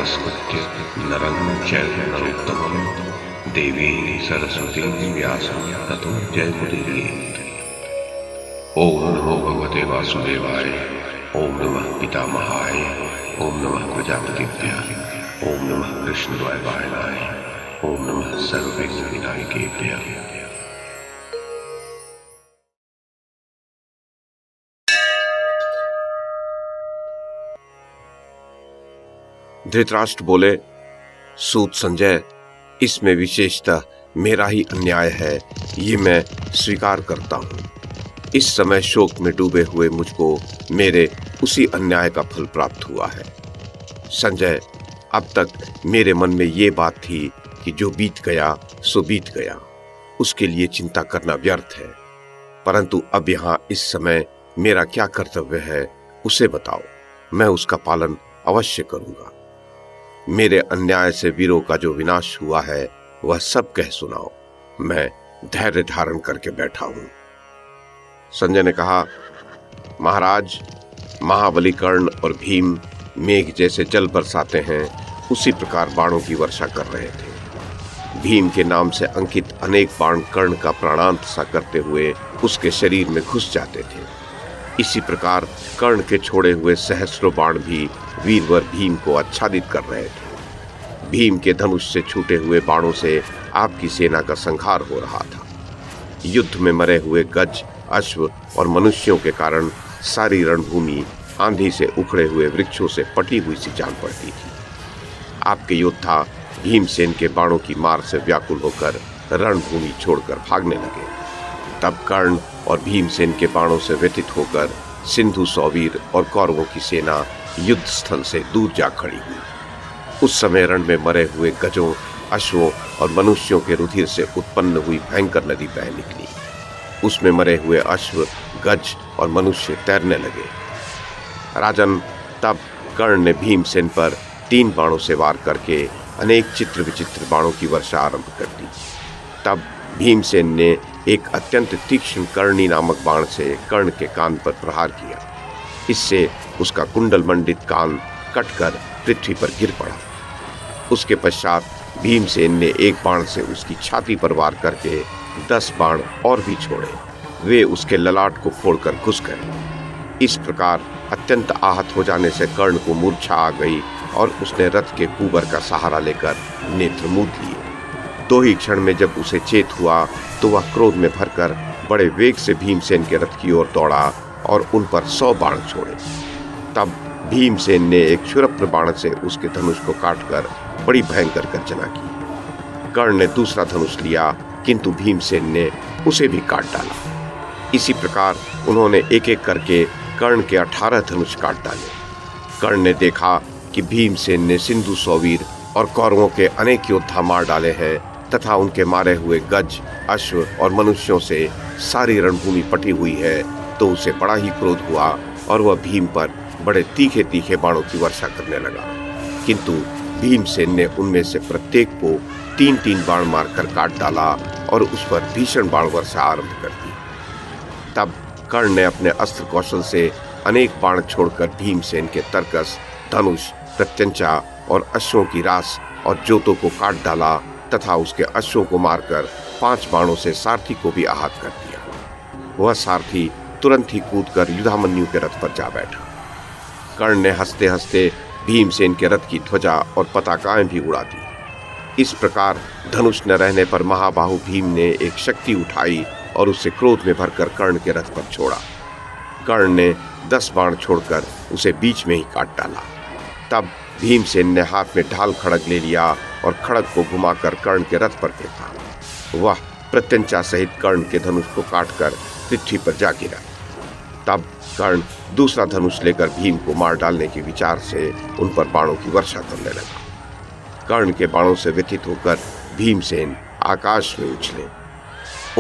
नमस्कृत्य नरं चैव नरोत्तमं देवीं सरस्वतीं व्यासं ततो जयमुदीरयेत्। ओम नमो भगवते वासुदेवाय, ओम नमः पितामहाय, ओम नमः प्रजापतिभ्यः, ओम नमः कृष्णद्वैपायनाय, ओम नमः सर्वविघ्नविनायकेभ्यः। धृतराष्ट्र बोले, सूत संजय, इसमें विशेषतः मेरा ही अन्याय है, ये मैं स्वीकार करता हूँ। इस समय शोक में डूबे हुए मुझको मेरे उसी अन्याय का फल प्राप्त हुआ है। संजय, अब तक मेरे मन में ये बात थी कि जो बीत गया सो बीत गया, उसके लिए चिंता करना व्यर्थ है। परंतु अब यहाँ इस समय मेरा क्या कर्तव्य है उसे बताओ, मैं उसका पालन अवश्य करूंगा। मेरे अन्याय से वीरों का जो विनाश हुआ है वह सब कह सुनाओ, मैं धैर्य धारण करके बैठा हूं। संजय ने कहा, महाराज, महाबली कर्ण और भीम मेघ जैसे जल बरसाते हैं उसी प्रकार बाणों की वर्षा कर रहे थे। भीम के नाम से अंकित अनेक बाण कर्ण का प्राणांत सा करते हुए उसके शरीर में घुस जाते थे। इसी प्रकार कर्ण के छोड़े हुए सहस्रों बाण भी वीरवर भीम को आच्छादित कर रहे थे। भीम के धनुष से छूटे हुए बाणों से आपकी सेना का संहार हो रहा था। युद्ध में मरे हुए गज, अश्व और मनुष्यों के कारण सारी रणभूमि आंधी से उखड़े हुए वृक्षों से पटी हुई सी जान पड़ती थी। आपके योद्धा भीमसेन के बाणों की मार से व्याकुल होकर रणभूमि छोड़कर भागने लगे। तब कर्ण और भीमसेन के बाणों से व्यथित होकर सिंधु सौवीर और कौरवों की सेना युद्ध स्थल से दूर जा खड़ी हुई। उस समय रण में मरे हुए गजों, अश्वों और मनुष्यों के रुधिर से उत्पन्न हुई भयंकर नदी बह निकली। उसमें मरे हुए अश्व, गज और मनुष्य तैरने लगे। राजन, तब कर्ण ने भीमसेन पर 3 बाणों से वार करके अनेक चित्र विचित्र बाणों की वर्षा आरंभ कर दी। तब भीमसेन ने एक अत्यंत तीक्ष्ण कर्णी नामक बाण से कर्ण के कान पर प्रहार किया। इससे उसका कुंडल मंडित कान कटकर पृथ्वी पर गिर पड़ा। उसके पश्चात भीमसेन ने एक बाण से उसकी छाती पर वार करके 10 बाण और भी छोड़े। वे उसके ललाट को फोड़कर घुस गए। इस प्रकार अत्यंत आहत हो जाने से कर्ण को मूर्छा आ गई और उसने रथ के कुबर का सहारा लेकर नेत्र मूंद लिए। 2 ही क्षण में जब उसे चेत हुआ तो वह क्रोध में भरकर बड़े वेग से भीमसेन के रथ की ओर दौड़ा और उन पर 100 बाण छोड़े। तब भीमसेन ने एक क्षुरप्र बाण से उसके धनुष को काटकर बड़ी भयंकर गर्जना की। कर्ण ने दूसरा धनुष लिया, किंतु भीमसेन ने उसे भी काट डाला। इसी प्रकार उन्होंने एक एक करके कर्ण के 18 धनुष काट डाले। कर्ण ने देखा कि भीमसेन ने सिंधु सौवीर और कौरवों के अनेक योद्धा मार डाले हैं तथा उनके मारे हुए गज, अश्व और मनुष्यों से सारी रणभूमि पटी हुई है, तो उसे बड़ा ही क्रोध हुआ और वह भीम पर बड़े तीखे तीखे बाणों की वर्षा करने लगा। किंतु भीमसेन ने उनमें से प्रत्येक को 3-3 बाण मारकर काट डाला और उस पर भीषण बाण वर्षा आरंभ कर दी। तब कर्ण ने अपने अस्त्र कौशल से अनेक बाण छोड़कर भीमसेन के तरकस, धनुष, प्रत्यंचा और अश्वों की रास और जोतों को काट डाला तथा उसके अश्वों को मारकर 5 बाणों से सारथी को भी आहत कर दिया। वह सारथी तुरंत ही कूदकर युधामन्यु के रथ पर जा बैठा। कर्ण ने हंसते हंसते भीमसेन के रथ की ध्वजा और पताकाएं भी उड़ा दी। इस प्रकार धनुष न रहने पर महाबाहु भीम ने एक शक्ति उठाई और उसे क्रोध में भरकर कर्ण के रथ पर छोड़ा। कर्ण ने 10 बाण छोड़कर उसे बीच में ही काट डाला। तब भीमसेन ने हाथ में ढाल खड़ग ले लिया और खड़ग को घुमाकर कर्ण के रथ पर फेंका। वह प्रत्यंचा सहित कर्ण के धनुष को काटकर पृथ्वी पर जा गिरा। तब कर्ण दूसरा धनुष लेकर भीम को मार डालने के विचार से उन पर बाणों की वर्षा करने लगा। कर्ण के बाणों से व्यथित होकर भीमसेन आकाश में उछले।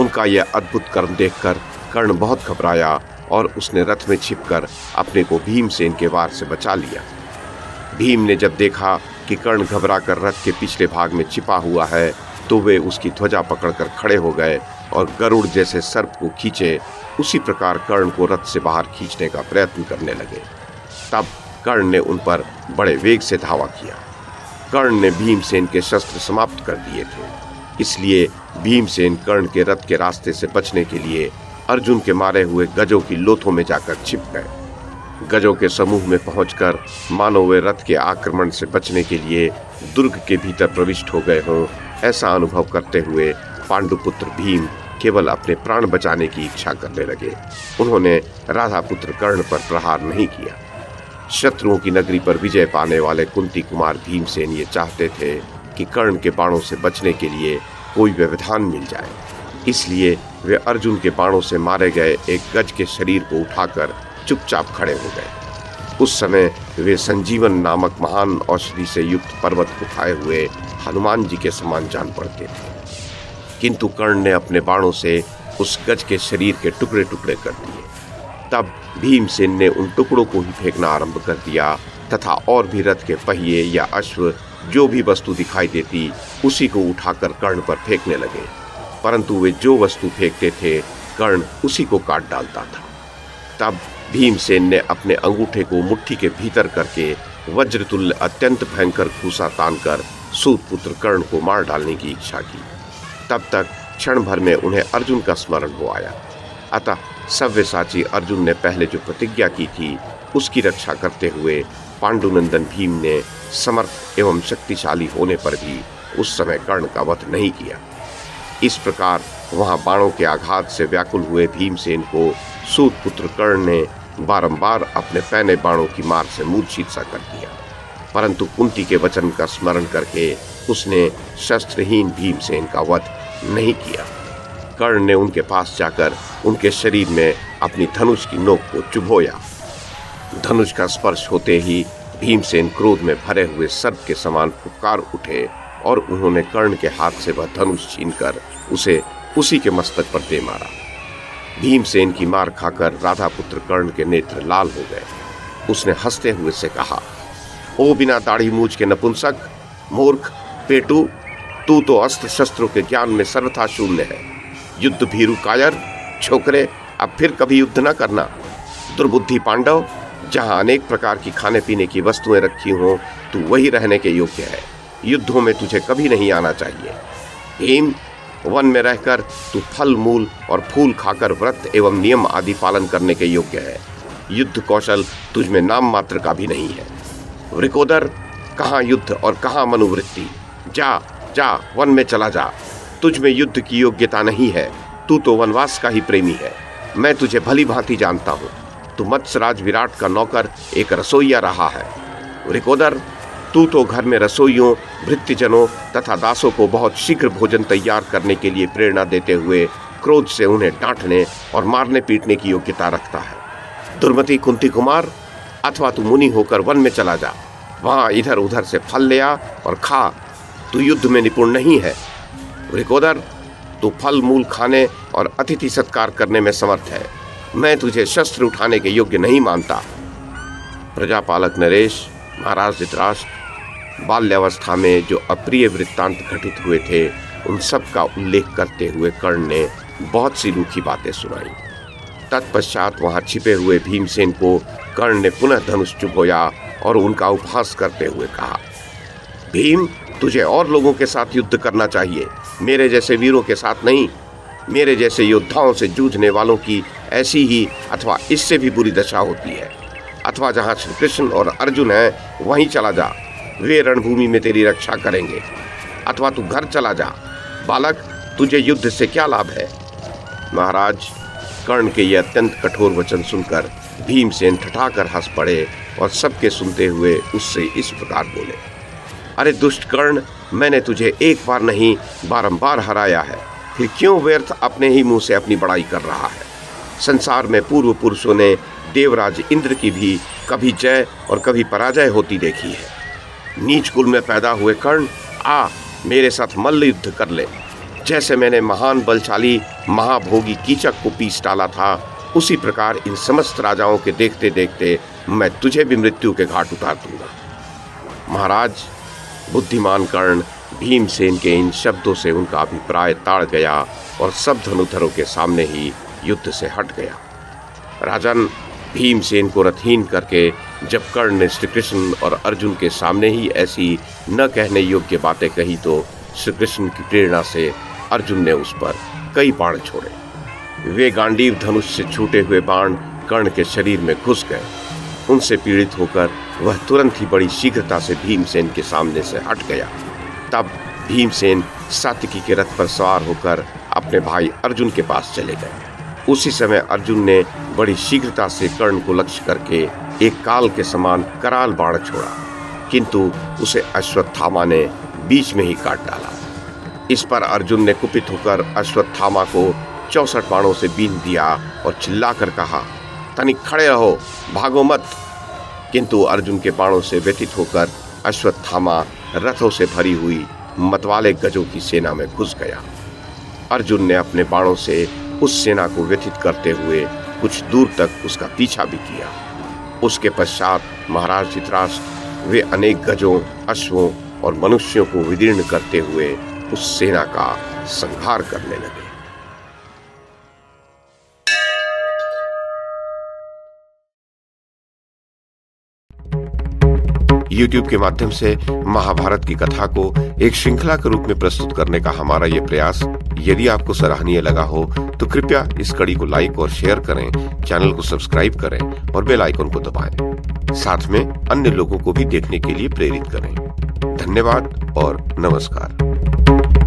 उनका यह अद्भुत कर्म देखकर कर्ण बहुत घबराया और उसने रथ में छिपकर अपने को भीमसेन के वार से बचा लिया। भीम ने जब देखा कि कर्ण घबराकर रथ के पिछले भाग में छिपा हुआ है तो वे उसकी ध्वजा पकड़कर खड़े हो गए और गरुड़ जैसे सर्प को खींचे, उसी प्रकार कर्ण को रथ से बाहर खींचने का प्रयत्न करने लगे। तब कर्ण ने उन पर बड़े वेग से धावा किया। कर्ण ने भीमसेन के शस्त्र समाप्त कर दिए थे। इसलिए भीमसेन कर्ण के रथ के रास्ते से बचने के लिए अर्जुन के मारे हुए गजों की लोथों में जाकर छिप गए। गजों के समूह में पहुंचकर मानो वे रथ के आक्रमण से बचने के लिए दुर्ग के भीतर प्रविष्ट हो गए हों, ऐसा अनुभव करते हुए पांडुपुत्र भीम केवल अपने प्राण बचाने की इच्छा करने लगे। उन्होंने राधा पुत्र कर्ण पर प्रहार नहीं किया। शत्रुओं की नगरी पर विजय पाने वाले कुंती कुमार भीमसेन ये चाहते थे कि कर्ण के बाणों से बचने के लिए कोई व्यवधान मिल जाए। इसलिए वे अर्जुन के बाणों से मारे गए एक गज के शरीर को उठाकर चुपचाप खड़े हो गए। उस समय वे संजीवन नामक महान औषधि से युक्त पर्वत उठाए हुए हनुमान जी के समान जान पड़ते थे। किंतु कर्ण ने अपने बाणों से उस गज के शरीर के टुकड़े टुकड़े कर दिए। तब भीमसेन ने उन टुकड़ों को ही फेंकना आरंभ कर दिया तथा और भी रथ के पहिए या अश्व जो भी वस्तु दिखाई देती उसी को उठाकर कर्ण पर फेंकने लगे। परंतु वे जो वस्तु फेंकते थे कर्ण उसी को काट डालता था। तब भीमसेन ने अपने अंगूठे को मुट्ठी के भीतर करके वज्रतुल्य अत्यंत भयंकर खूंसा तानकर सूतपुत्र कर्ण को मार डालने की इच्छा की। तब तक क्षण भर में उन्हें अर्जुन का स्मरण हो आया। अतः सव्यसाची अर्जुन ने पहले जो प्रतिज्ञा की थी उसकी रक्षा करते हुए पांडुनंदन भीम ने समर्थ एवं शक्तिशाली होने पर भी उस समय कर्ण का वध नहीं किया। इस प्रकार वहां बाणों के आघात से व्याकुल हुए भीमसेन को सूतपुत्र कर्ण ने बारंबार अपने पैने बाणों की मार से मूर्छित सा कर दिया। परंतु कुंती के वचन का स्मरण करके उसने शस्त्रहीन भीमसेन का वध नहीं किया। कर्ण ने उनके पास जाकर उनके शरीर में अपनी धनुष की नोक को चुभोया। धनुष का स्पर्श होते ही भीमसेन क्रोध में भरे हुए सर्प के समान फुफकार उठे और उन्होंने कर्ण के हाथ से वह धनुष छीनकर उसे उसी के मस्तक पर दे मारा। भीमसेन की मार खाकर राधा पुत्र कर्ण के नेत्र लाल हो गए। उसने हंसते हुए से कहा, ओ बिना दाढ़ी मूछ के नपुंसक, मूर्ख, पेटू, तू तो अस्त्र शस्त्रों के ज्ञान में सर्वथा शून्य है। युद्ध भीरु कायर, छोकरे, अब फिर कभी युद्ध न करना। दुर्बुद्धि पांडव, जहां अनेक प्रकार की खाने पीने की वस्तुएं रखी हों तू वही रहने के योग्य है। युद्धों में तुझे कभी नहीं आना चाहिए। भीम, वन में रहकर तू फल मूल और फूल खाकर व्रत एवं नियम आदि पालन करने के योग्य है। युद्ध कौशल तुझ में नाम मात्र का भी नहीं है। वृकोदर, कहाँ युद्ध और कहाँ मनुवृत्ति। जा जा वन में चला जा। तुझ में युद्ध की योग्यता नहीं है। तू तो वनवास का ही प्रेमी है। मैं तुझे भली भांति जानता हूँ। तू मत्स्यराज विराट का नौकर एक रसोइया रहा है। वृकोदर, तू तो घर में रसोइयों, भृत्यजनों तथा दासों को बहुत शीघ्र भोजन तैयार करने के लिए प्रेरणा देते हुए क्रोध से उन्हें डांटने और मारने पीटने की योग्यता रखता है। दुर्मति कुंती कुमार, अथवा तू मुनि होकर वन में चला जा। वहां इधर उधर से फल ले आ और खा। तू युद्ध में निपुण नहीं है। वृकोदर, तू फल मूल खाने और अतिथि सत्कार करने में समर्थ है। मैं तुझे शस्त्र उठाने के योग्य नहीं मानता। प्रजापालक नरेश, महाराज धृतराष्ट्र, बाल्यावस्था में जो अप्रिय वृत्तांत घटित हुए थे उन सब का उल्लेख करते हुए कर्ण ने बहुत सी रूखी बातें सुनाई। तत्पश्चात वहां छिपे हुए भीमसेन को कर्ण ने पुनः धनुष चुभोया और उनका उपहास करते हुए कहा, भीम, तुझे और लोगों के साथ युद्ध करना चाहिए, मेरे जैसे वीरों के साथ नहीं। मेरे जैसे योद्धाओं से जूझने वालों की ऐसी ही अथवा इससे भी बुरी दशा होती है। अथवा जहाँ श्री कृष्ण और अर्जुन हैं वहीं चला जा, वे रणभूमि में तेरी रक्षा करेंगे। अथवा तू घर चला जा, बालक, तुझे युद्ध से क्या लाभ है। महाराज, कर्ण के ये अत्यंत कठोर वचन सुनकर भीमसेन ठठाकर हंस पड़े और सबके सुनते हुए उससे इस प्रकार बोले, अरे दुष्ट कर्ण, मैंने तुझे एक बार नहीं बारंबार हराया है, फिर क्यों व्यर्थ अपने ही मुंह से अपनी बड़ाई कर रहा है। संसार में पूर्व पुरुषों ने देवराज इंद्र की भी कभी जय और कभी पराजय होती देखी है। नीच कुल में पैदा हुए कर्ण, आ मेरे साथ मल्ल युद्ध कर ले। जैसे मैंने महान बलशाली महाभोगी कीचक को पीस डाला था, उसी प्रकार इन समस्त राजाओं के देखते देखते मैं तुझे भी मृत्यु के घाट उतार दूंगा। महाराज, बुद्धिमान कर्ण भीमसेन के इन शब्दों से उनका अभिप्राय ताड़ गया और सब धनुधरों के सामने ही युद्ध से हट गया। राजन, भीमसेन को रथहीन करके जब कर्ण ने श्री कृष्ण और अर्जुन के सामने ही ऐसी न कहने योग्य बातें कही तो श्री कृष्ण की प्रेरणा से अर्जुन ने उस पर कई बाण छोड़े। वे गांडीव धनुष से छूटे हुए बाण कर्ण के शरीर में घुस गए। उनसे पीड़ित होकर वह तुरंत ही बड़ी शीघ्रता से भीमसेन के सामने से हट गया। तब भीमसेन सात्विकी के रथ पर सवार होकर अपने भाई अर्जुन के पास चले गए। उसी समय अर्जुन ने बड़ी शीघ्रता से कर्ण को लक्ष्य करके एक काल के समान कराल बाण छोड़ा, किंतु उसे अश्वत्थामा ने बीच में ही काट डाला। इस पर अर्जुन ने कुपित होकर अश्वत्थामा को 64 बाणों से बींध दिया और चिल्लाकर कहा, तनिक खड़े रहो, भागो मत। किंतु अर्जुन के बाणों से व्यथित होकर अश्वत्थामा रथों से भरी हुई मतवाले गजों की सेना में घुस गया। अर्जुन ने अपने बाणों से उस सेना को व्यथित करते हुए कुछ दूर तक उसका पीछा भी किया। उसके पश्चात महाराज धृतराष्ट्र वे अनेक गजों, अश्वों और मनुष्यों को विदीर्ण करते हुए उस सेना का संहार करने लगे। YouTube के माध्यम से महाभारत की कथा को एक श्रृंखला के रूप में प्रस्तुत करने का हमारा ये प्रयास यदि आपको सराहनीय लगा हो तो कृपया इस कड़ी को लाइक और शेयर करें, चैनल को सब्सक्राइब करें और बेल आइकन को दबाएं। साथ में अन्य लोगों को भी देखने के लिए प्रेरित करें। धन्यवाद और नमस्कार।